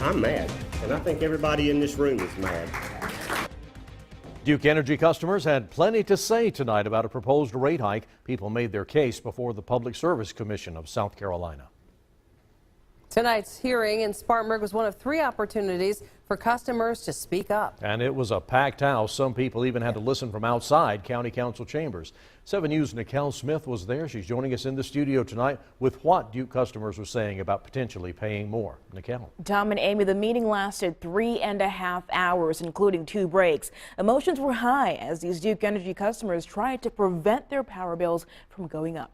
I'm mad, and I think everybody in this room is mad. Duke Energy customers had plenty to say tonight about a proposed rate hike. People made their case before the Public Service Commission of South Carolina. Tonight's hearing in Spartanburg was one of 3 opportunities for customers to speak up. And it was a packed house. Some people even had to listen from outside County Council chambers. 7 News' Nicole Smith was there. She's joining us in the studio tonight with what Duke customers were saying about potentially paying more. Nicole. Tom and Amy, the meeting lasted 3.5 hours, including 2 breaks. Emotions were high as these Duke Energy customers tried to prevent their power bills from going up.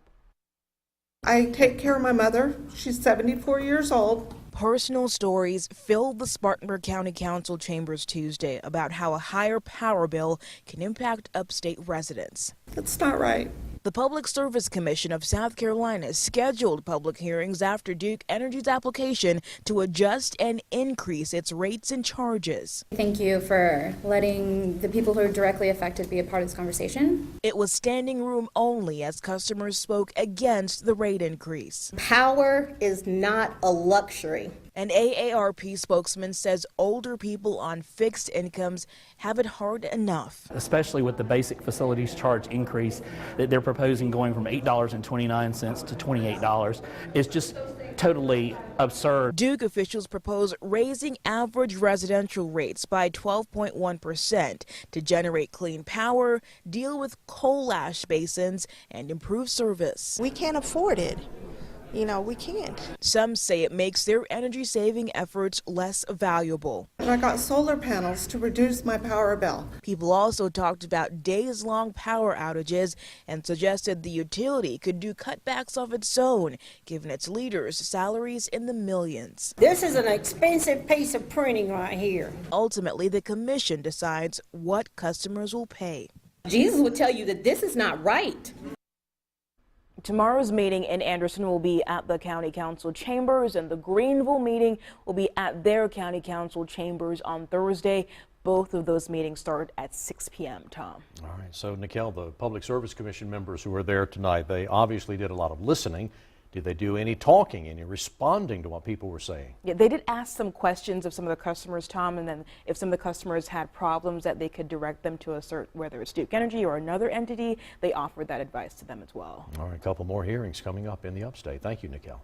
I take care of my mother. She's 74 years old. Personal stories filled the Spartanburg County Council chambers Tuesday about how a higher power bill can impact upstate residents. It's not right. The Public Service Commission of South Carolina scheduled public hearings after Duke Energy's application to adjust and increase its rates and charges. Thank you for letting the people who are directly affected be a part of this conversation. It was standing room only as customers spoke against the rate increase. Power is not a luxury. An AARP spokesman says older people on fixed incomes have it hard enough. Especially with the basic facilities charge increase that they're proposing going from $8.29 to $28 is just totally absurd. Duke officials propose raising average residential rates by 12.1% to generate clean power, deal with coal ash basins, and improve service. We can't afford it. We can't. Some say it makes their energy-saving efforts less valuable. I got solar panels to reduce my power bill. People also talked about days-long power outages and suggested the utility could do cutbacks of its own, given its leaders salaries in the millions. This is an expensive piece of printing right here. Ultimately, the commission decides what customers will pay. Jesus will tell you that this is not right. Tomorrow's meeting in Anderson will be at the County Council chambers, and the Greenville meeting will be at their County Council chambers on Thursday. Both of those meetings start at 6 p.m. Tom. All right. So, Nicole, the Public Service Commission members who were there tonight, they obviously did a lot of listening. Did they do any talking, any responding to what people were saying? Yeah, they did ask some questions of some of the customers, Tom, and then if some of the customers had problems that they could direct them to whether it's Duke Energy or another entity, they offered that advice to them as well. All right, a couple more hearings coming up in the upstate. Thank you, Nicole.